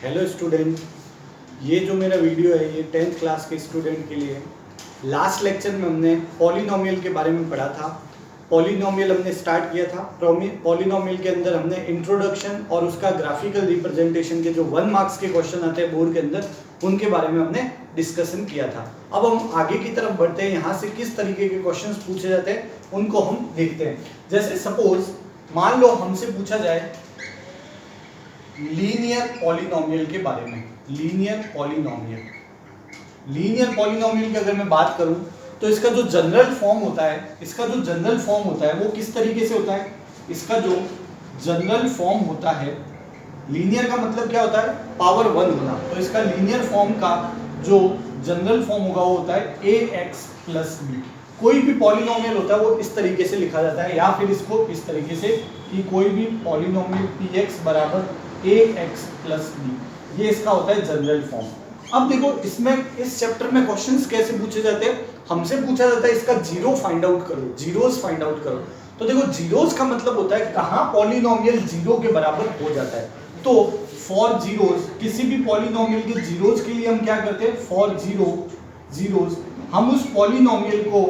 Hello student, ये जो मेरा वीडियो है ये 10th क्लास के स्टूडेंट के लिए है। लास्ट लेक्चर में हमने पॉलिनोमियल के बारे में पढ़ा था। पॉलिनोमियल हमने स्टार्ट किया था। पॉलिनोमियल के अंदर हमने इंट्रोडक्शन और उसका ग्राफिकल रिप्रेजेंटेशन के जो 1 मार्क्स के क्वेश्चन आते हैं बोर्ड के अंदर, उनके बारे में हमने डिस्कशन किया था। अब हम आगे की तरफ बढ़ते हैं, यहाँ से किस तरीके के क्वेश्चन पूछे जाते हैं उनको हम देखते हैं। जैसे सपोज मान लो हमसे पूछा जाए लीनियर पॉलिनोमियल के बारे में। लीनियर पॉलिनोमियल की अगर मैं बात करूं तो इसका जो जनरल फॉर्म होता है वो किस तरीके से होता है। इसका जो जनरल फॉर्म होता है, लीनियर का मतलब क्या होता है, पावर 1 होना। तो इसका लीनियर फॉर्म का जो जनरल फॉर्म होगा वो होता है ax प्लस बी। कोई भी पॉलिनोमियल होता है वो इस तरीके से लिखा जाता है, या फिर इसको इस तरीके से कि कोई भी पॉलिनोमियल px बराबर ax प्लस बी, ये इसका होता है जनरल फॉर्म। अब देखो इसमें इस चैप्टर में क्वेश्चंस कैसे पूछे जाते हैं। हमसे पूछा जाता है इसका जीरो फाइंड आउट करो, जीरोस फाइंड आउट करो। तो देखो जीरोस का मतलब होता है कहाँ पॉलिनोमियल जीरो के बराबर हो जाता है। तो फॉर जीरोस, किसी भी पॉलिनोमियल के जीरोस के लिए हम क्या करते हैं, फॉर जीरोस हम उस पॉलिनोमियल को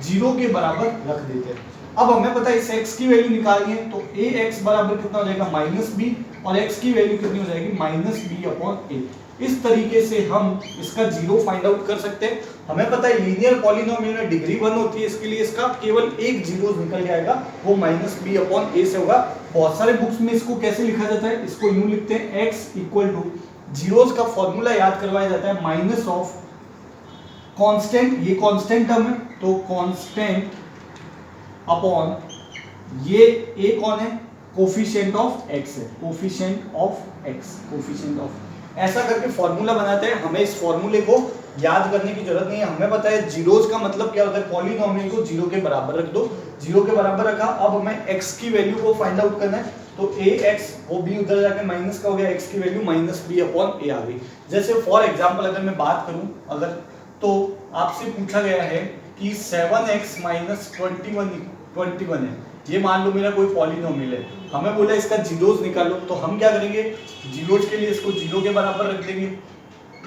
जीरो के बराबर रख देते हैं। अब हमें पता है इस x की वैल्यू निकालनी है, तो ax बराबर कितना हो जाएगा माइनस बी, और x की वैल्यू कितनी हो जाएगी माइनस बी अपॉन ए। इस तरीके से हम इसका जीरो फाइंड आउट कर सकते हैं। हमें पता है लीनियर पॉलिनोमियल में डिग्री 1 होती है, इसके लिए इसका केवल एक जीरो निकल जाएगा, वो माइनस बी अपॉन ए से होगा। बहुत सारे बुक्स में इसको कैसे लिखा जाता है, इसको यूं लिखते हैं x इक्वल टू जीरोस का फॉर्मूला याद करवाया जाता है माइनस ऑफ कांस्टेंट, ये कांस्टेंट टर्म है तो कांस्टेंट अपॉन ये a कौन है, कोफिशिएंट ऑफ x है, कोफिशिएंट ऑफ ऐसा करके फॉर्मूला बनाते हैं। हमें इस फॉर्मूले को याद करने की जरूरत नहीं है। हमें पता है जीरोस का मतलब क्या होता है, पॉलिनोमियल को जीरो के बराबर रख दो, जीरो के बराबर रखा। अब हमें x की वैल्यू को फाइंड आउट करना है, तो ax वो b उधर जाके माइनस का हो गया, x की वैल्यू माइनस बी अपॉन ए आ गई। जैसे फॉर एग्जांपल अगर मैं बात करूं, अगर तो आपसे पूछा गया है कि 7x माइनस 21 है, ये मान लो मेरा कोई पॉलिनोमियल है। हमें बोला इसका जीरोस निकालो, तो हम क्या करेंगे, जीरोस के लिए इसको जीरो के बराबर रख देंगे,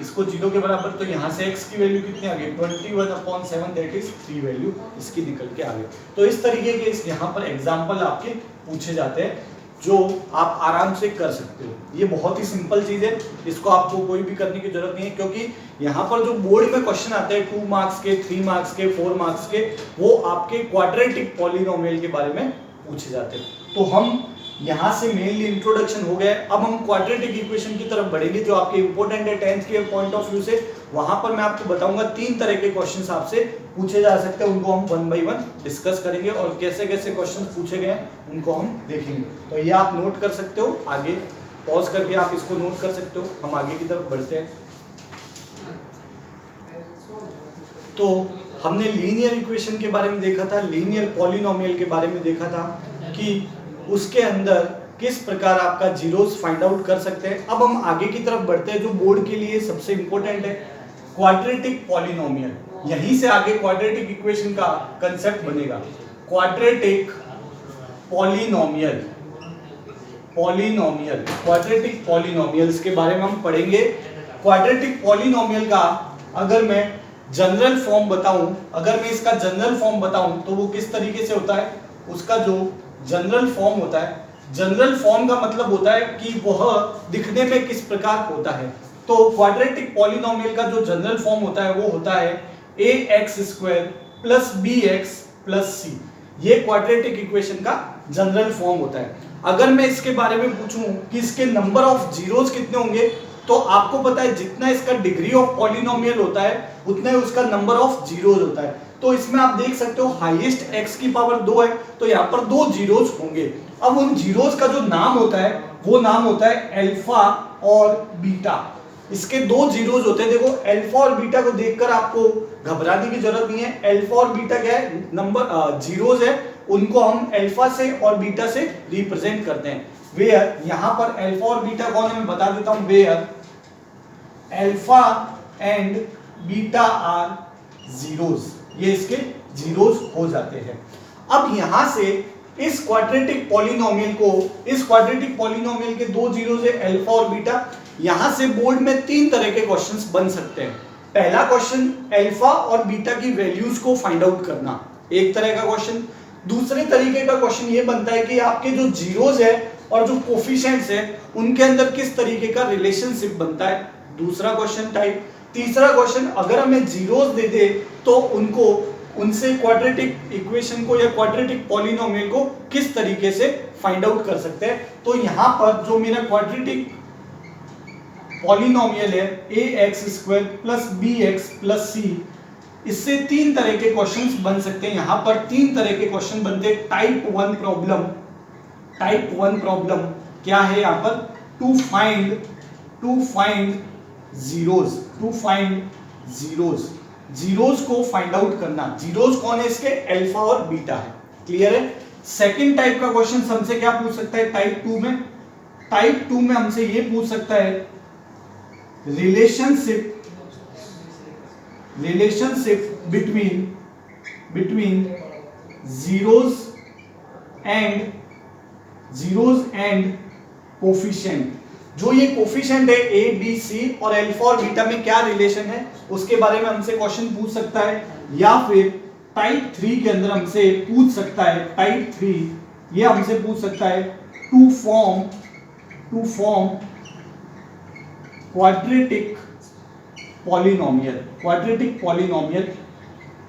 इसको जीरो के बराबर। तो यहाँ से x की वैल्यू कितनी आ गई 21/7, दैट इज 3 वैल्यू इसकी निकल के आ गई। तो इस तरीके के इस यहाँ पर एग्जाम्पल आपके पूछे जाते हैं जो आप आराम से कर सकते हो। ये बहुत ही सिंपल चीज है, इसको आपको कोई भी करने की जरूरत नहीं है, क्योंकि यहाँ पर जो बोर्ड में क्वेश्चन आते हैं 2 मार्क्स के, 3 मार्क्स के, 4 मार्क्स के, वो आपके क्वाड्रेटिक पॉलिनोमियल के बारे में पूछे जाते हैं। तो हम यहाँ से मेनली इंट्रोडक्शन हो गया। अब हम क्वाड्रेटिक इक्वेशन की तरफ बढ़ेंगे जो आपके इंपॉर्टेंट है 10th के पॉइंट ऑफ व्यू से। वहां पर मैं आपको बताऊंगा 3 तरह के क्वेश्चंस आपसे पूछे जा सकते हैं, उनको हम 1 बाय 1 डिस्कस करेंगे और कैसे कैसे क्वेश्चंस पूछे गए हैं उनको हम देखेंगे। तो ये आप नोट कर सकते हो, आगे पॉज करके आप इसको नोट कर सकते हो। हम आगे की तरफ बढ़ते हैं। तो हमने लीनियर इक्वेशन के बारे में देखा था, लीनियर पॉलिनोमियल के बारे में देखा था कि उसके अंदर किस प्रकार आपका जीरोस फाइंड आउट कर सकते हैं। अब हम आगे की तरफ बढ़ते हैं जो बोर्ड के लिए सबसे इंपॉर्टेंट है, क्वाड्रेटिक पॉलिनोमियल। यहीं से आगे क्वाड्रेटिक इक्वेशन का कंसेप्ट बनेगा। क्वाड्रेटिक क्वाड्रेटिक पॉलिनोमियल्स के बारे में हम पढ़ेंगे। क्वाड्रेटिक पॉलिनोमियल का अगर मैं जनरल फॉर्म बताऊं, अगर मैं इसका जनरल फॉर्म बताऊं तो वो किस तरीके से होता है। उसका जो जनरल फॉर्म होता है, जनरल फॉर्म का मतलब होता है कि वह दिखने में किस प्रकार होता है। तो क्वाड्रेटिक पॉलिनोमियल का जो जनरल फॉर्म होता है वो होता है ax² plus bx plus c। ये क्वाड्रेटिक इक्वेशन का जनरल फॉर्म होता है। अगर मैं इसके बारे में पूछूं कि इसके नंबर ऑफ जीरोस कितने होंगे, तो आपको पता है जितना इसका डिग्री ऑफ पॉलिनोमियल होता है उतना ही उसका नंबर ऑफ जीरोस होता है। तो इसमें आप देख सकते हो हाईएस्ट x की पावर 2 है, तो यहाँ पर 2 जीरोस होंगे। अब उन जीरोस का जो नाम होता है वो नाम होता है अल्फा और बीटा। इसके 2 जीरोस होते हैं। देखो अल्फा और बीटा को देखकर आपको घबराने की जरूरत नहीं है। अल्फा और बीटा क्या है, नंबर जीरोस है, उनको हम अल्फा से और बीटा से रिप्रेजेंट करते हैं। वेयर, यहाँ पर अल्फा और बीटा कौन है मैं बता देता हूँ। Where alpha and beta are zeros, ये इसके जीरोस हो जाते हैं। अब यहां से इस क्वाड्रेटिक पॉलिनोमियल के 2 जीरोस है अल्फा और बीटा, यहां से बोर्ड में 3 तरह के क्वेश्चंस बन सकते हैं। पहला क्वेश्चन अल्फा और बीटा की वैल्यूज को फाइंड आउट करना, एक तरह का क्वेश्चन। दूसरे तरीके का क्वेश्चन ये बनता है कि आपके जो जीरोज है और जो कोफिशिएंट्स है उनके अंदर किस तरीके का रिलेशनशिप बनता है, दूसरा क्वेश्चन टाइप। तीसरा क्वेश्चन, अगर हमें जीरोज दे दे तो उनसे क्वाड्रेटिक इक्वेशन को या क्वाड्रेटिक पॉलिनोमियल को किस तरीके से फाइंड आउट कर सकते हैं। तो यहां पर जो मेरा क्वाड्रेटिक पॉलिनोमियल है ax² plus bx plus c, इससे 3 तरह के क्वेश्चंस बन सकते हैं। यहां पर 3 तरह के क्वेश्चन बनते हैं। टाइप 1 प्रॉब्लम, टाइप 1 प्रॉब्लम क्या है यहां पर, to find zeros, to find zeros, zeros को फाइंड आउट करना। जीरोज कौन है इसके, अल्फा और बीटा है। क्लियर है। सेकंड टाइप का क्वेश्चन हमसे क्या पूछ सकता है टाइप 2 में, टाइप 2 में हमसे ये पूछ सकता है relationship between zeros and coefficient. जो ये कोफिशिएंट है ए बी सी और अल्फा और बीटा में क्या रिलेशन है उसके बारे में हमसे क्वेश्चन पूछ सकता है। या फिर टाइप 3 के अंदर हमसे पूछ सकता है, टाइप 3 ये हमसे पूछ सकता है टू फॉर्म क्वाड्रेटिक पॉलिनोमियल।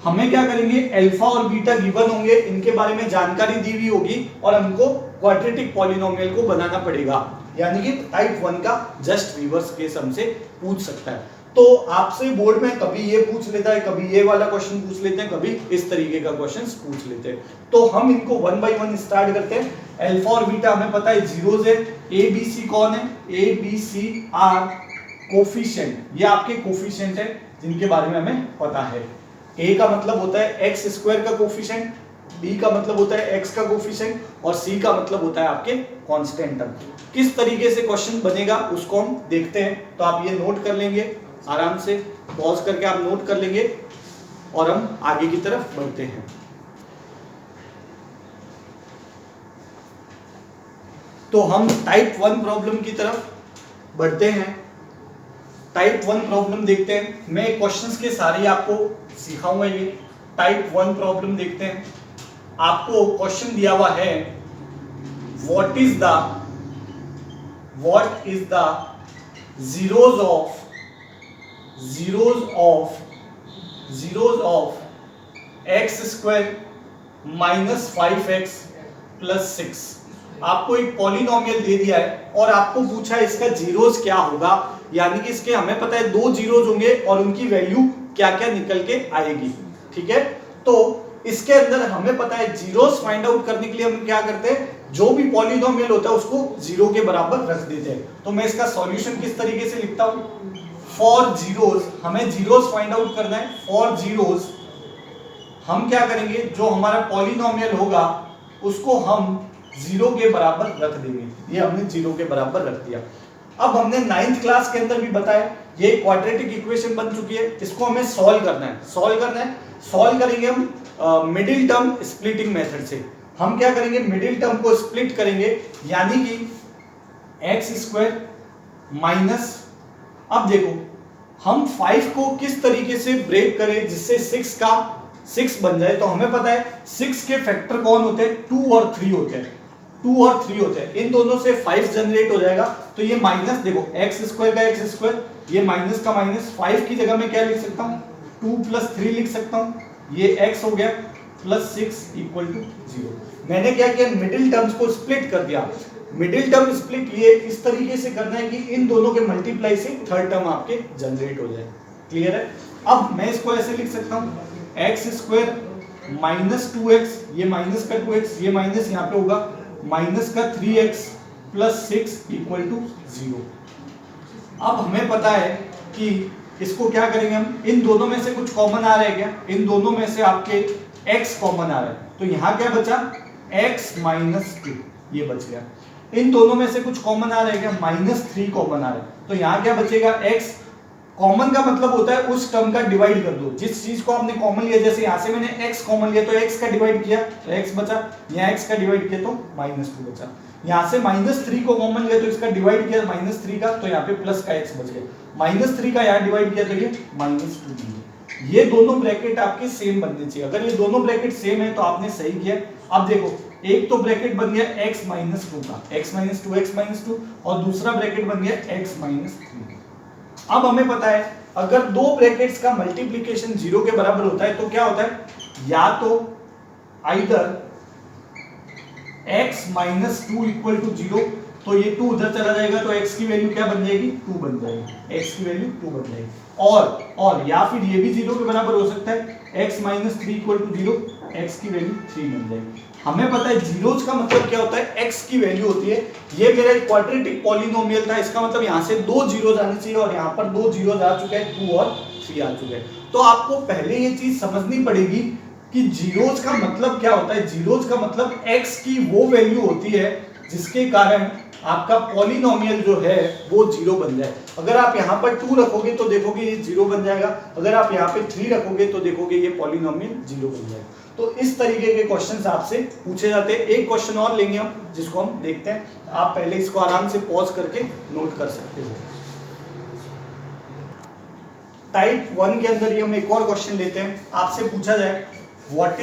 हमें क्या करेंगे, अल्फा और बीटा गिवन होंगे, इनके बारे में जानकारी दी हुई होगी और हमको क्वाड्रेटिक पॉलिनोमियल को बनाना पड़ेगा। यानी कि टाइप 1 का जस्ट रिवर्स केस हमसे पूछ सकता है। तो आपसे बोर्ड में कभी ये पूछ लेता है, कभी ये वाला क्वेश्चन पूछ लेते हैं, कभी इस तरीके का क्वेश्चन पूछ लेते हैं। तो हम इनको 1 बाय 1 स्टार्ट करते हैं। अल्फा और बीटा हमें पता है जीरोज है, ए बी सी कौन है, A B C are coefficient, ये आपके कोफिशिएंट है जिनके बारे में हमें पता है। ए का मतलब होता है x² का कोफिशिएंट, बी का मतलब होता है x का कोफिशिएंट और सी का मतलब होता है आपके कांस्टेंट टर्म। किस तरीके से क्वेश्चन बनेगा उसको हम देखते हैं। तो आप ये नोट कर लेंगे, आराम से पॉज करके आप नोट कर लेंगे और हम आगे की तरफ बढ़ते हैं। तो हम टाइप 1 प्रॉब्लम की तरफ बढ़ते हैं। टाइप 1 प्रॉब्लम देखते हैं। मैं क्वेश्चंस के सारे आपको सिखाऊंगा। ये टाइप 1 प्रॉब्लम देखते हैं। आपको क्वेश्चन दिया हुआ है what is the zeros of x² minus 5x plus 6। आपको एक पॉलिनोमियल दे दिया है और आपको पूछा है इसका जीरोस क्या होगा, यानी कि इसके हमें पता है 2 जीरोस होंगे और उनकी वैल्यू क्या क्या निकल के आएगी। ठीक है, तो इसके अंदर हमें पता है जीरोस फाइंड आउट करने के लिए हम क्या करते हैं, जो भी पॉलिनोमियल होता है उसको 0 के बराबर रख देते हैं। तो मैं इसका सॉल्यूशन किस तरीके से लिखता हूं, फॉर जीरोस, हमें जीरोस फाइंड आउट करना है। फॉर जीरोस हम क्या करेंगे, जो हमारा पॉलिनोमियल होगा उसको हम 0 के बराबर रख देंगे। ये हमने 0 के बराबर रख दिया। अब हमने 9th क्लास के अंदर भी बताया ये क्वाड्रेटिक इक्वेशन बन चुकी है, इसको हमें सॉल्व करना है। सॉल्व करेंगे हम मिडिल टर्म स्प्लिटिंग मेथड से। हम क्या करेंगे, मिडिल टर्म को स्प्लिट करेंगे, यानी कि x² माइनस, अब देखो हम 5 को किस तरीके से ब्रेक करें जिससे 6 बन जाए। तो हमें पता है 6 के फैक्टर कौन होते हैं, 2 और 3 होते हैं। 2 और 3 होते हैं, इन दोनों से 5 जनरेट हो जाएगा। तो ये माइनस, देखो x² का x², ये माइनस का माइनस, 5 की जगह में क्या लिख सकता हूँ, 2 + 3 लिख सकता हूँ। ये x हो गया प्लस 6 = 0। मैंने क्या किया, मिडिल टर्म्स को स्प्लिट कर दिया। मिडिल टर्म स्प्लिट ये इस तरीके से करना है कि इन दोनों के मल्टीप्लाई से थर्ड टर्म आपके जनरेट हो जाए। क्लियर है। अब मैं इसको ऐसे लिख सकता हूँ x² माइनस 2x, ये माइनस का 2x, ये माइनस यहाँ पे होगा माइनस का 3x प्लस 6 = 0। अब हमें पता है कि इसको क्या करेंगे हम, इन दोनों में से कुछ कॉमन आ रहा है क्या, इन दोनों में से आपके x कॉमन आ रहा है। तो यहाँ क्या बचा, x - 2 ये बच गया। इन दोनों में से कुछ कॉमन आ रहा है क्या, -3 कॉमन आ रहा है। तो यहाँ क्या बचेगा, x कॉमन का मतलब होता है उस टर्म का डिवाइड कर दो, जिस चीज को आपने कॉमन लिया। जैसे यहाँ से मैंने x कॉमन लिया तो x का डिवाइड किया तो x बचा, यहाँ x का डिवाइड किया तो -2 बचा। यहाँ से -3 को कॉमन लिया तो इसका डिवाइड किया -3 का, तो यहाँ पे प्लस का x बच गया। -3 का यहाँ डिवाइड किया तो ये -2। ये दोनों ब्रैकेट आपके सेम बनने चाहिए। अगर ये दोनों ब्रैकेट सेम है तो आपने सही किया। अब देखो एक तो ब्रैकेट बन गया x -2 का, x -2 और दूसरा ब्रैकेट बन गया x -3। अब हमें पता है अगर दो ब्रैकेट्स का मल्टीप्लिकेशन 0 के बराबर होता है तो क्या होता है, या तो आइदर x -2 इक्वल टू 0, तो ये 2 उधर चला जाएगा तो x की वैल्यू क्या बन जाएगी, 2 बन जाएगी, x की वैल्यू 2 बन जाएगी। और या फिर ये भी 0 के बराबर हो सकता है, x -3 इक्वल टू 0, x की वैल्यू 3 बन जाएगी। हमें पता है जीरोज का मतलब क्या होता है, x की वैल्यू होती है। ये मेरा एक क्वाड्रेटिक पॉलिनोमियल था, इसका मतलब यहाँ से 2 जीरोज आने चाहिए और यहाँ पर 2 जीरोज आ चुके हैं, 2 और 3 आ चुके हैं। तो आपको पहले ये चीज समझनी पड़ेगी कि जीरोज का मतलब क्या होता है। जीरोज का मतलब x की वो वैल्यू होती है जिसके कारण आपका पॉलिनोमियल जो है वो 0 बन जाए। अगर आप यहाँ पर 2 रखोगे तो देखोगे ये 0 बन जाएगा, अगर आप यहाँ पे 3 रखोगे तो देखोगे ये पॉलिनोमियल 0 बन जाएगा। तो इस तरीके के क्वेश्चंस आपसे पूछे जाते हैं। एक क्वेश्चन और लेंगे हम जिसको हम देखते हैं, आप पहले इसको आराम से पॉज करके नोट कर सकते हो। टाइप 1 के अंदर ये हम एक और क्वेश्चन लेते हैं। आपसे पूछा जाए what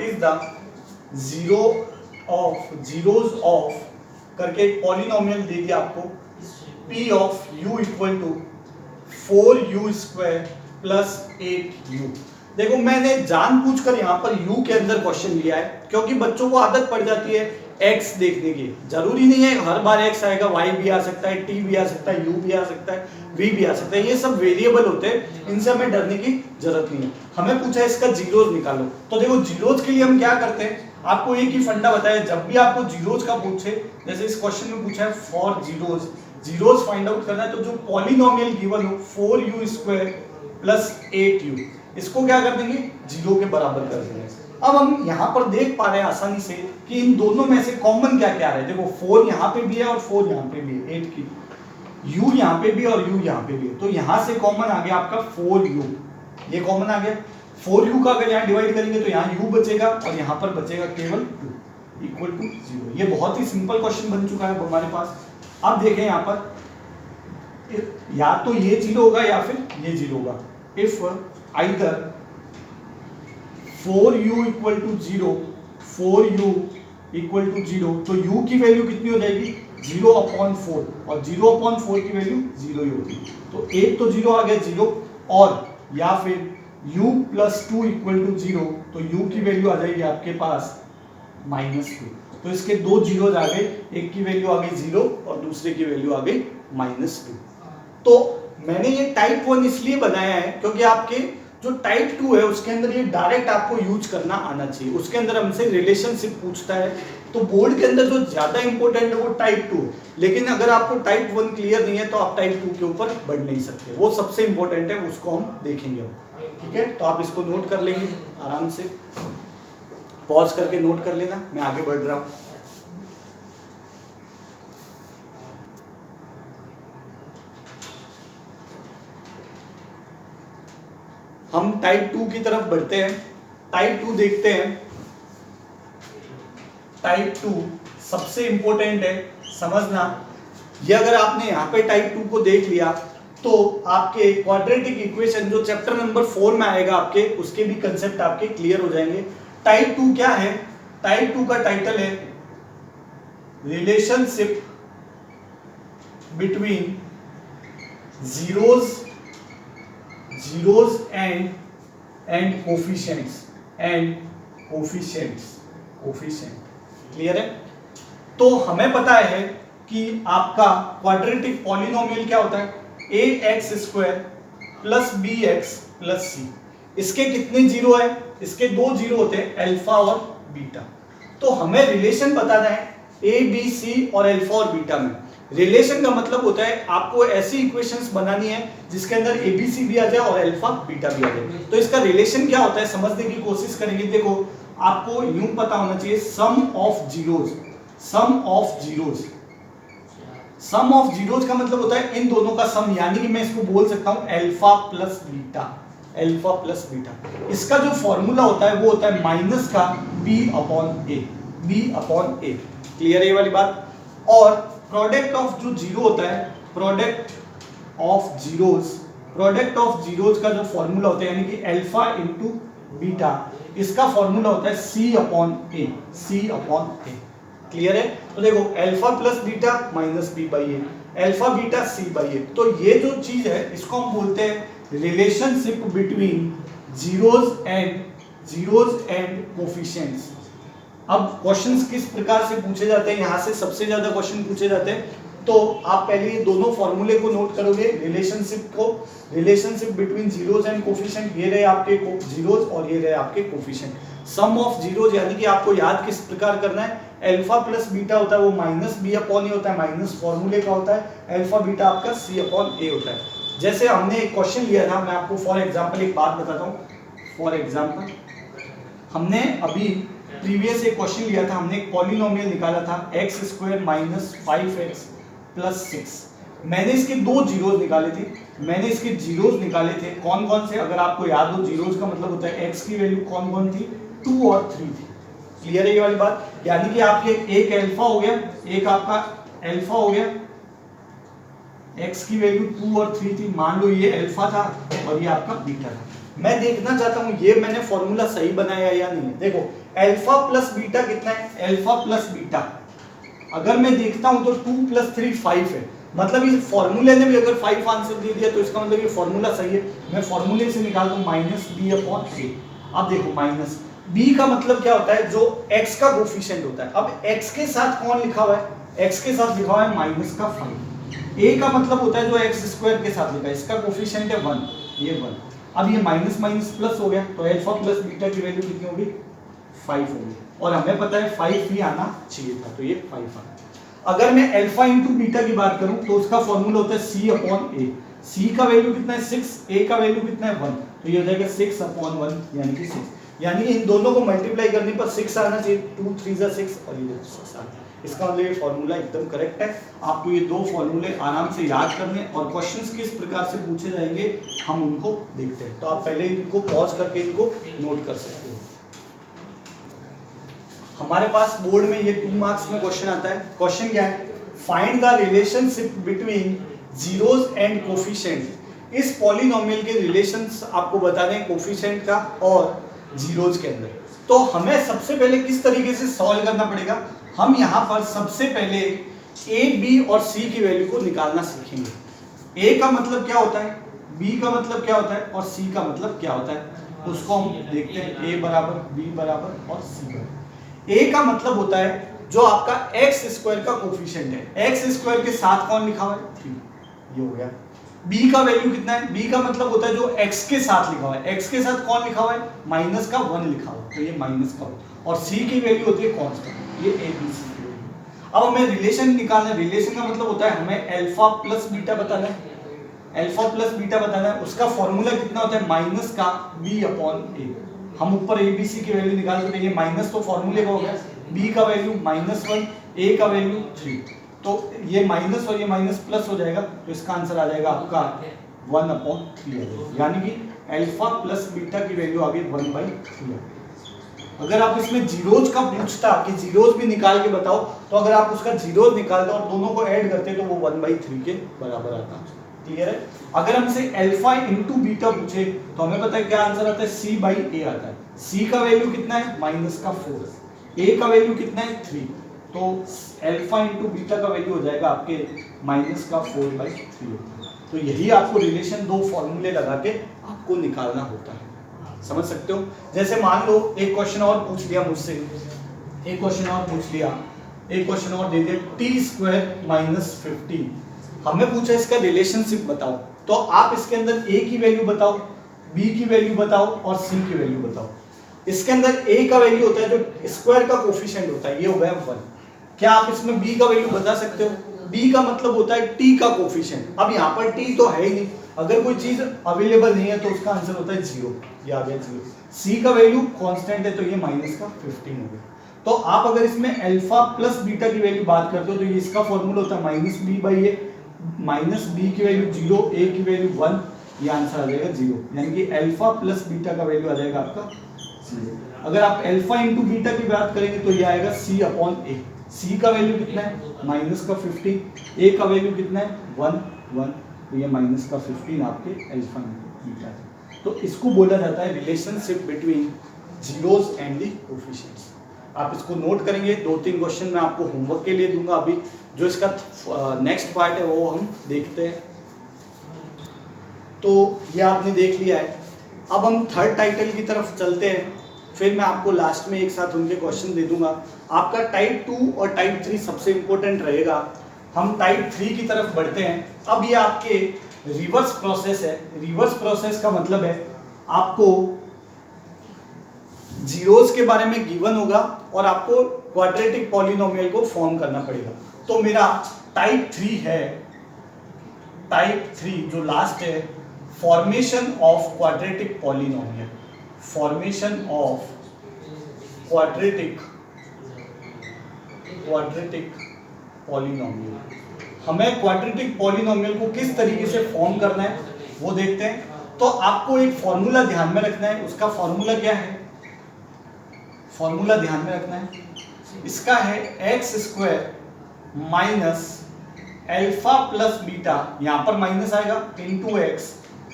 is the zeros of करके एक पॉलिनोमियल दे दिया आपको, p of u equal to 4u² plus 8u। देखो मैंने जानबूझकर यहाँ पर u के अंदर क्वेश्चन लिया है क्योंकि बच्चों को आदत पड़ जाती है x देखने की। जरूरी नहीं है हर बार x आएगा, y भी आ सकता है, t भी आ सकता है, u भी आ सकता है, v भी आ सकता है। ये सब वेरिएबल होते हैं, इनसे हमें डरने की जरूरत नहीं है। हमें पूछा है इसका जीरोज निकालो, तो देखो जीरोज के लिए हम क्या करते हैं, आपको एक ही फंडा बताया, जब भी आपको जीरोज का पूछे, जैसे इस क्वेश्चन में पूछा है फॉर जीरोज फाइंड आउट करना है, तो जो पॉलिनोमियल गिवन हो 4u² प्लस 8u, इसको क्या कर देंगे, 0 के बराबर कर देंगे। अब हम यहाँ पर देख पा रहे हैं आसानी से कि इन दोनों में से कॉमन क्या क्या है। देखो 4 यहाँ पे भी है और 4 यहाँ पे भी है, 8 की u यहाँ पे भी और u यहाँ पे भी है, तो यहाँ से कॉमन आ गया आपका 4u, ये कॉमन आ गया। 4u का अगर यहाँ डिवाइड करेंगे तो यहाँ u बचेगा और यहाँ पर बचेगा केवल 2 इक्वल टू 0। ये बहुत ही सिंपल क्वेश्चन बन चुका है हमारे पास। अब देखें यहाँ पर या तो ये 0 होगा या फिर ये 0 होगा। If either 4u equal to 0, 4u equal to 0, तो u की वैल्यू कितनी हो जाएगी, 0/4, और 0/4 की वैल्यू 0 ही होगी। तो एक तो 0 आ गया 0, और या फिर u प्लस 2 इक्वल टू 0, तो u की वैल्यू आ जाएगी आपके पास -2। तो इसके दो जीरोज आ गए, एक की वैल्यू आ गई 0 और दूसरे की वैल्यू आ गई -2। तो मैंने ये टाइप 1 इसलिए बनाया है क्योंकि आपके जो टाइप 2 है उसके अंदर ये डायरेक्ट आपको यूज करना आना चाहिए। उसके अंदर हमसे रिलेशनशिप पूछता है, तो बोर्ड के अंदर जो ज्यादा इंपॉर्टेंट है वो टाइप 2 है। लेकिन अगर आपको टाइप 1 क्लियर नहीं है तो आप टाइप 2 के ऊपर बढ़ नहीं सकते, वो सबसे इंपॉर्टेंट है, उसको हम देखेंगे। ठीक है, तो आप इसको नोट कर लेंगे आराम से, पॉज करके नोट कर लेना, मैं आगे बढ़ रहा हूं। हम टाइप 2 की तरफ बढ़ते हैं। टाइप 2 देखते हैं। टाइप 2 सबसे इंपॉर्टेंट है, समझना। ये अगर आपने यहाँ पे टाइप 2 को देख लिया तो आपके क्वाड्रेटिक इक्वेशन जो चैप्टर नंबर 4 में आएगा आपके, उसके भी कंसेप्ट आपके क्लियर हो जाएंगे। टाइप 2 क्या है, टाइप 2 का टाइटल है relationship between zeros and coefficients. Clear है। तो हमें पता है कि आपका क्वाड्रेटिक पॉलिनोमियल क्या होता है, ax² plus bx plus c। इसके कितने जीरो है, इसके दो जीरो होते हैं, अल्फा और बीटा। तो हमें रिलेशन बताना है a b c और अल्फा और बीटा में। रिलेशन का मतलब होता है आपको ऐसी इक्वेशंस बनानी है जिसके अंदर a b c भी आ जाए और अल्फा बीटा भी आ जाए। तो इसका रिलेशन क्या होता है समझने की कोशिश करेंगे। देखो आपको यूं पता होना चाहिए, सम ऑफ जीरोज का मतलब होता है इन दोनों का सम, यानी कि मैं इसको बोल सकता हूं अल्फा प्लस बीटा। इसका जो फॉर्मूला होता है वो होता है माइनस का b/a। B upon A. Clear है ये वाली बात। और प्रोडक्ट ऑफ जो जीरो होता है, प्रोडक्ट ऑफ जीरोज का जो फॉर्मूला होता है यानी कि अल्फा इंटू बीटा, इसका फॉर्मूला होता है सी अपॉन ए। क्लियर है। तो देखो alpha plus beta minus B by A, alpha beta C by A. तो ये जो चीज है इसको हम बोलते हैं relationship between zeros and coefficients. अब क्वेश्चंस किस प्रकार से पूछे जाते हैं, यहां से सबसे ज्यादा क्वेश्चन पूछे जाते हैं। तो आप पहले ये दोनों फॉर्मूले को नोट करोगे, relationship between zeros and coefficient, ये रहे आपके जीरोज और ये रहे आपके कोफिशिएंट। सम ऑफ जीरोज यानी कि आपको याद किस प्रकार करना है, अल्फा प्लस बीटा होता है वो माइनस बी अपॉन ए होता है, माइनस फॉर्मूले का होता है, अल्फा बीटा आपका सी अपॉन ए होता है। जैसे हमने एक क्वेश्चन लिया था, मैं आपको फॉर एग्जांपल एक बात बताता हूँ। फॉर एग्जांपल हमने अभी प्रीवियस एक क्वेश्चन लिया था, हमने एक पॉलिनोमियल निकाला था x square minus 5x plus 6। मैंने इसके दो जीरोज निकाले थे। कौन कौन से, अगर आपको याद हो, जीरोज का मतलब होता है x की वैल्यू कौन कौन थी, 2 और 3 थी। क्लियर है ये वाली बात। यानी कि आपके एक अल्फा हो गया, एक आपका अल्फा हो गया, x की वैल्यू 2 और 3 थी। मान लो ये अल्फा था और ये आपका बीटा था। मैं देखना चाहता हूं ये मैंने फॉर्मूला सही बनाया या नहीं। देखो अल्फा प्लस बीटा कितना है, अल्फा प्लस बीटा अगर मैं देखता हूं तो 2 + 3 5 है। मतलब इस फॉर्मूले ने भी अगर 5 आंसर दे दिया तो इसका मतलब ये फॉर्मूला सही है। मैं फॉर्मूले से निकालता हूं माइनस बी अपॉन ए। अब देखो माइनस बी का मतलब क्या होता है, जो x का कोफिशिएंट होता है। अब x के साथ कौन लिखा हुआ है, x के साथ लिखा हुआ है माइनस का 5। a का मतलब होता है जो x स्क्वायर के साथ लिखा है, इसका कोफिशिएंट है 1, ये 1। अब ये माइनस माइनस प्लस हो गया तो अल्फा प्लस बीटा की वैल्यू कितनी होगी, 5 होगी। और हमें पता है 5 ही आना चाहिए था, तो ये 5 आ। अगर मैं अल्फा इंटू बीटा की बात करूं तो उसका फॉर्मूला होता है c अपॉन ए। c का वैल्यू कितना है 6, a का वैल्यू कितना है 1, तो ये हो जाएगा 6 अपॉन 1 यानी कि 6। यानी इन दोनों को मल्टीप्लाई करने पर 6 आना चाहिए, 2 3 जा 6 और ये 6 आ। इसका मतलब ये फॉर्मूला एकदम करेक्ट है। आपको ये दो फॉर्मूले आराम से याद करने और क्वेश्चंस किस प्रकार से पूछे जाएंगे हम उनको देखते हैं। तो आप पहले इनको पॉज करके इनको नोट कर सकते हो। हमारे पास बोर्ड में ये 2 मार्क्स में क्वेश्चन आता है। क्वेश्चन क्या है, find the relationship between zeros and coefficient. इस पॉलिनोमियल के रिलेशंस आपको बता दें कोफिशिएंट का और जीरोज के अंदर। तो हमें सबसे पहले किस तरीके से सॉल्व करना पड़ेगा, हम यहाँ पर सबसे पहले a, b और c की वैल्यू को निकालना सीखेंगे। a का मतलब क्या होता है, b का मतलब क्या होता है और c का मतलब क्या होता है, उसको हम देखते हैं। a बराबर, b बराबर और c बराबर। a का मतलब होता है जो आपका x स्क्वायर का कोफिशिएंट है, x स्क्वायर के साथ कौन लिखा हुआ है 3, ये हो गया। b का वैल्यू कितना है, b का मतलब होता है जो x के साथ लिखा हुआ है, x के साथ कौन लिखा हुआ है माइनस का 1 लिखा हुआ है, तो ये माइनस का 1। और c की वैल्यू होती है कांस्टेंट, ये a b c की वैल्यू। अब हमें रिलेशन निकालना है। रिलेशन का मतलब होता है हमें अल्फा प्लस बीटा बताना है, अल्फा प्लस बीटा बताना है। उसका फॉर्मूला कितना होता है माइनस का b अपॉन a। हम ऊपर a b c की वैल्यू निकाल सकते हैं। ये माइनस तो फॉर्मूले का हो गया, b का वैल्यू -1, a का वैल्यू 3, तो ये माइनस और ये माइनस प्लस हो जाएगा, तो इसका आंसर आ जाएगा आपका 1/3। यानी कि अल्फा प्लस बीटा की वैल्यू आ गई 1/3। अगर आप इसमें जीरोज का पूछता कि जीरोज भी निकाल के बताओ, तो अगर आप उसका जीरोज निकालते और दोनों को ऐड करते तो वो 1/3 के बराबर आता। क्लियर है। अगर हमसे अल्फा इंटू बीटा पूछे तो हमें पता है क्या आंसर आता है, c/a आता है। c का वैल्यू कितना है माइनस का 4, a का वैल्यू कितना है 3, तो अल्फा इंटू बीटा का वैल्यू हो जाएगा आपके माइनस का 4/3। तो यही आपको रिलेशन दो फॉर्मूले लगा के आपको निकालना होता है। समझ सकते हो। जैसे मान लो एक क्वेश्चन और पूछ लिया मुझसे, एक क्वेश्चन और पूछ लिया, एक क्वेश्चन और दे दिया t² - 15। हमें पूछा इसका रिलेशनशिप बताओ, तो आप इसके अंदर a की वैल्यू बताओ, b की वैल्यू बताओ और c की वैल्यू बताओ। इसके अंदर a का वैल्यू होता है जो स्क्वायर का कोफिशिएंट होता है, ये हो गया 1। क्या आप इसमें b का वैल्यू बता सकते हो, b का मतलब होता है t का कोफिशिएंट। अब यहाँ पर t तो है ही नहीं, अगर कोई चीज अवेलेबल नहीं है तो उसका आंसर होता है 0, ये आ गया 0। c का वैल्यू कांस्टेंट है तो ये माइनस का 15 हो गया। तो आप अगर इसमें अल्फा प्लस बीटा की वैल्यू बात करते हो तो ये इसका फॉर्मूला होता है -b/a, माइनस b की वैल्यू 0, a की वैल्यू 1, ये आंसर आ जाएगा 0। यानी कि अल्फा प्लस बीटा का वैल्यू आ जाएगा आपका 0। अगर आप अल्फा इंटू बीटा की बात करेंगे तो ये आएगा c अपॉन ए। c का वैल्यू कितना है माइनस का 15, a का वैल्यू कितना है 1 1, तो ये माइनस का 15 आपके अल्फा इंटू बीटा है। तो इसको बोला जाता है relationship between zeros and the coefficients. आप इसको नोट करेंगे, 2-3 क्वेश्चन मैं आपको होमवर्क के लिए दूंगा। अभी जो इसका नेक्स्ट पार्ट है वो हम देखते हैं। तो ये आपने देख लिया है। अब हम थर्ड टाइटल की तरफ चलते हैं, फिर मैं आपको लास्ट में एक साथ उनके क्वेश्चन दे दूंगा। आपका टाइप 2 और टाइप 3 सबसे इंपॉर्टेंट रहेगा। हम टाइप 3 की तरफ बढ़ते हैं। अब ये आपके रिवर्स प्रोसेस है। रिवर्स प्रोसेस का मतलब है आपको जीरोस के बारे में गिवन होगा और आपको क्वाड्रेटिक पॉलिनोमियल को फॉर्म करना पड़ेगा। तो मेरा टाइप 3 है, टाइप 3 जो लास्ट है, formation of quadratic polynomial. Formation of quadratic polynomial. हमें क्वाड्रेटिक पॉलिनोमियल को किस तरीके से फॉर्म करना है वो देखते हैं। तो आपको एक फॉर्मूला ध्यान में रखना है। उसका फॉर्मूला क्या है? फॉर्मूला ध्यान में रखना है, इसका है x square minus alpha plus beta, यहां पर माइनस आएगा, into x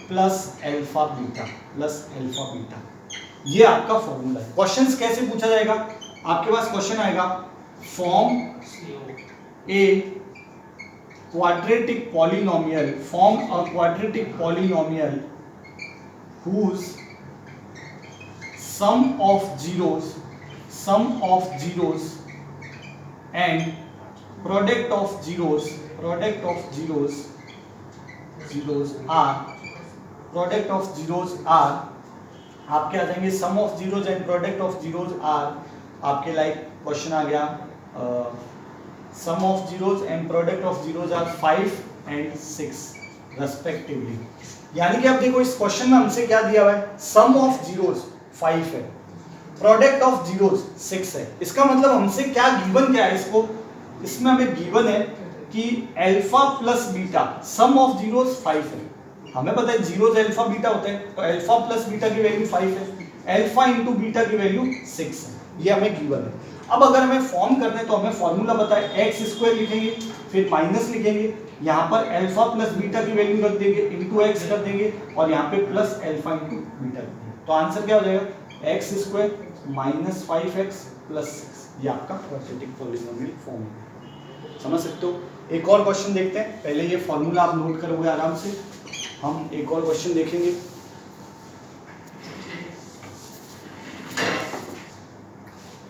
plus alpha beta plus alpha beta. ये आपका फॉर्मूला है। क्वेश्चंस कैसे पूछा जाएगा? आपके पास क्वेश्चन आएगा form a quadratic polynomial, form a quadratic polynomial whose sum of zeros and product of zeros are आपके आ जाएंगे sum of zeros and product of zeros are आपके लाइक क्वेश्चन आ गया sum of zeros and product of zeros are 5 and 6 respectively. यानी कि आप देखो इस क्वेश्चन में हमसे क्या दिया हुआ है, सम ऑफ जीरोस 5 है, प्रोडक्ट ऑफ जीरोस 6 है। इसका मतलब हमसे क्या गिवन क्या है, इसमें हमें गिवन है कि alpha plus beta, sum of zeros 5 है। हमें पता है जीरोस अल्फा बीटा होते हैं, तो अल्फा प्लस बीटा की वैल्यू 5 है, अल्फा इंटू बीटा की वैल्यू 6 है। ये हमें गिवन है। अब अगर हमें फॉर्म करना है तो हमें फॉर्मूला पता है, एक्स स्क्वायर लिखेंगे, फिर माइनस लिखेंगे, यहाँ पर अल्फा प्लस बीटा की वैल्यू रख देंगे, इंटू एक्स कर देंगे, और यहाँ पे प्लस अल्फा इंटू बीटा रख देंगे। तो आंसर क्या हो जाएगा, x square minus 5x plus 6। ये आपका क्वाड्रेटिक पॉलिनोमियल फॉर्म है। समझ सकते हो? एक और क्वेश्चन देखते हैं। पहले ये फॉर्मूला आप नोट करोगे आराम से। हम एक और क्वेश्चन देखेंगे।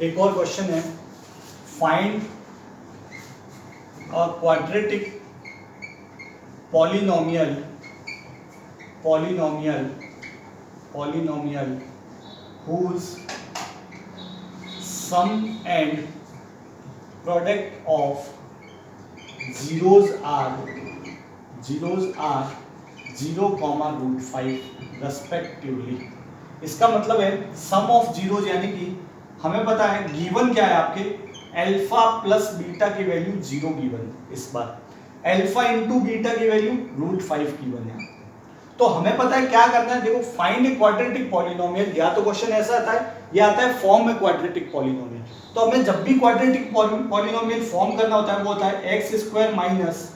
एक और क्वेश्चन है, find a quadratic polynomial whose sum and product of zeros are 0,5 respectively. इसका मतलब है सम ऑफ जीरोज, यानी कि हमें पता है गिवन क्या है आपके, अल्फा प्लस बीटा की वैल्यू 0 गिवन है। इस बार अल्फा इंटू बीटा की वैल्यू √5 गिवन है। तो हमें पता है क्या करना है, देखो फाइंड ए क्वाड्रेटिक पॉलिनोमियल। या तो क्वेश्चन ऐसा आता है, या आता है फॉर्म ए क्वाड्रेटिक पॉलिनोमियल। तो हमें जब भी क्वाड्रेटिक पॉलिनोमियल फॉर्म करना होता है वो होता है एक्स स्क्वायर माइनस,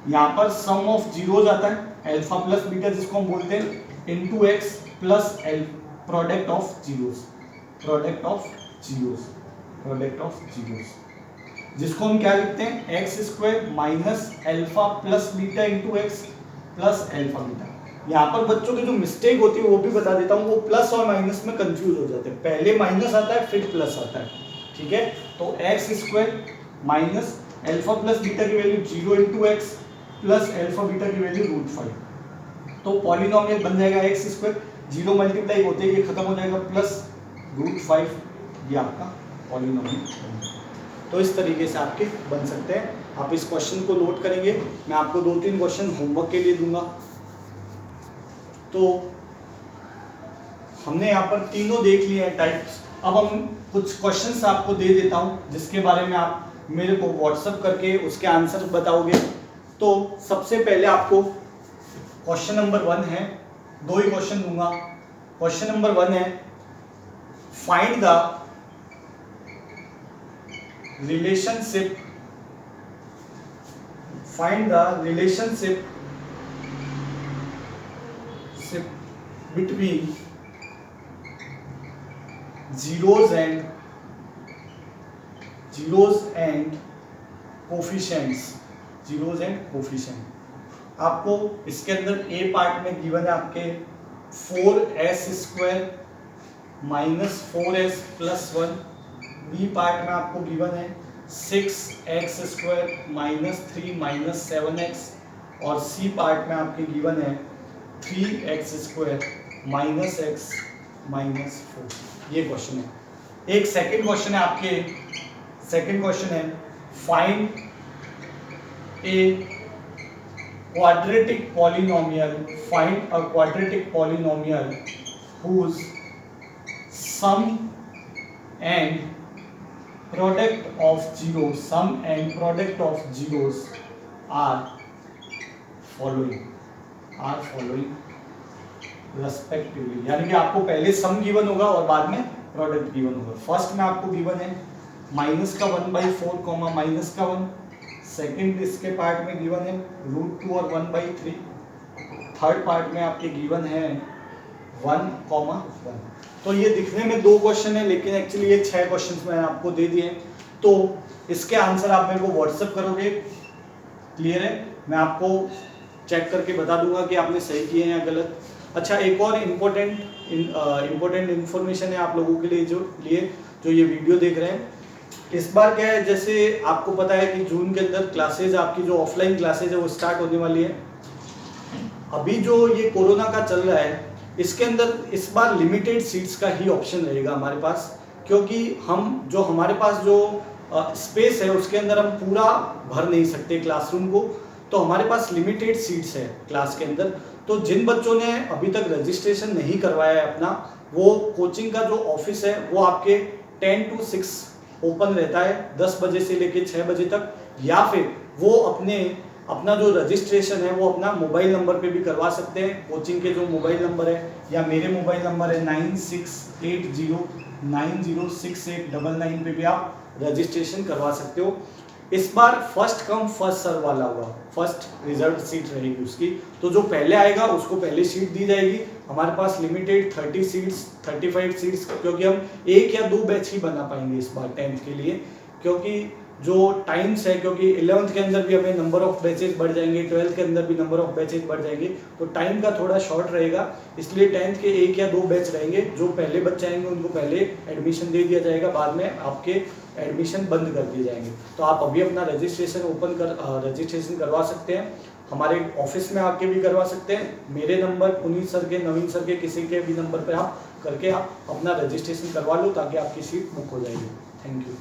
यहाँ पर सम ऑफ जीरोज आता है, अल्फा प्लस बीटा जिसको हम बोलते हैं, into x plus product of zeros, जिसको हम क्या लिखते हैं, x square minus alpha plus beta into x plus alpha beta. यहाँ पर बच्चों की जो मिस्टेक होती है वो भी बता देता हूँ, वो प्लस और माइनस में कंफ्यूज हो जाते हैं। पहले माइनस आता है फिर प्लस आता है, ठीक है। तो x square minus alpha plus beta की value 0 into x plus alpha beta की वैल्यू √5। तो पॉलिनोमियल बन जाएगा एक्स स्क्वायर, 0 मल्टीप्लाई होते ही ये खत्म हो जाएगा, प्लस √5। ये आपका पॉलिनोमियल। तो इस तरीके से आपके बन सकते हैं। आप इस क्वेश्चन को नोट करेंगे, मैं आपको 2-3 क्वेश्चन होमवर्क के लिए दूंगा। तो हमने यहाँ पर तीनों देख लिए हैं टाइप्स। अब हम कुछ क्वेश्चंस आपको दे देता हूँ जिसके बारे में आप मेरे को व्हाट्सएप करके उसके आंसर बताओगे। तो सबसे पहले आपको क्वेश्चन नंबर 1 है, 2 ही क्वेश्चन दूंगा। क्वेश्चन नंबर 1 है, find the relationship between zeros and coefficients, zeros and coefficient. आपको इसके अंदर ए पार्ट में गिवन है आपके 4s² minus 4s plus 1, B part में आपको गिवन है 6x² माइनस 3 माइनस 7x, और सी पार्ट में आपके गिवन है 3x² माइनस x माइनस 4। ये क्वेश्चन है। एक सेकंड क्वेश्चन है आपके, सेकंड क्वेश्चन है find A quadratic polynomial, find a quadratic polynomial whose sum and product of zeros are following respectively। यानी कि आपको पहले सम गिवन होगा और बाद में प्रोडक्ट गिवन होगा। फर्स्ट में आपको गिवन है माइनस का 1/4 कॉमा माइनस का 1, सेकेंड इसके पार्ट में गिवन है √2 और 1/3, थर्ड पार्ट में आपके गिवन है 1,1। तो ये दिखने में 2 क्वेश्चन है, लेकिन एक्चुअली ये 6 क्वेश्चंस मैंने आपको दे दिए। तो इसके आंसर आप मेरे को व्हाट्सएप करोगे, क्लियर है? मैं आपको चेक करके बता दूंगा कि आपने सही किए हैं या गलत। अच्छा, एक और इम्पोर्टेंट इन्फॉर्मेशन है आप लोगों के लिए जो ये वीडियो देख रहे हैं। इस बार क्या है, जैसे आपको पता है कि जून के अंदर क्लासेज, आपकी जो ऑफलाइन क्लासेज है वो स्टार्ट होने वाली है। अभी जो ये कोरोना का चल रहा है, इसके अंदर इस बार लिमिटेड सीट्स का ही ऑप्शन रहेगा हमारे पास, क्योंकि हमारे पास जो स्पेस है उसके अंदर हम पूरा भर नहीं सकते क्लासरूम को, तो हमारे पास लिमिटेड सीट्स है क्लास के अंदर। तो जिन बच्चों ने अभी तक रजिस्ट्रेशन नहीं करवाया है अपना, वो कोचिंग का जो ऑफिस है वो आपके 10 to 6 ओपन रहता है, 10 बजे से लेके 6 बजे तक, या फिर वो अपना जो रजिस्ट्रेशन है वो अपना मोबाइल नंबर पे भी करवा सकते हैं। कोचिंग के जो मोबाइल नंबर है या मेरे मोबाइल नंबर है 9680906899 पे भी आप रजिस्ट्रेशन करवा सकते हो। इस बार फर्स्ट कम फर्स्ट सर्व वाला होगा, फर्स्ट रिजर्व सीट रहेगी उसकी, तो जो पहले आएगा उसको पहले सीट दी जाएगी। हमारे पास लिमिटेड 30 सीट्स 35 सीट्स, क्योंकि हम 1 या 2 बैच ही बना पाएंगे इस बार 10th के लिए, क्योंकि जो टाइम्स है, क्योंकि 11th के अंदर भी हमें नंबर ऑफ बैचेज बढ़ जाएंगे, 12th के अंदर भी नंबर ऑफ बैचेज बढ़ जाएंगे, तो टाइम का थोड़ा शॉर्ट रहेगा। इसलिए 10th के 1 या 2 बैच रहेंगे। जो पहले बच्चे आएंगे उनको पहले एडमिशन दे दिया जाएगा, बाद में आपके एडमिशन बंद कर दिए जाएंगे। तो आप अभी अपना रजिस्ट्रेशन करवा सकते हैं, हमारे ऑफिस में आके भी करवा सकते हैं। मेरे नंबर, पुनीत सर के, नवीन सर के, किसी के भी नंबर पर आप करके आप अपना रजिस्ट्रेशन करवा लो, ताकि आपकी सीट बुक हो जाएगी। Thank you.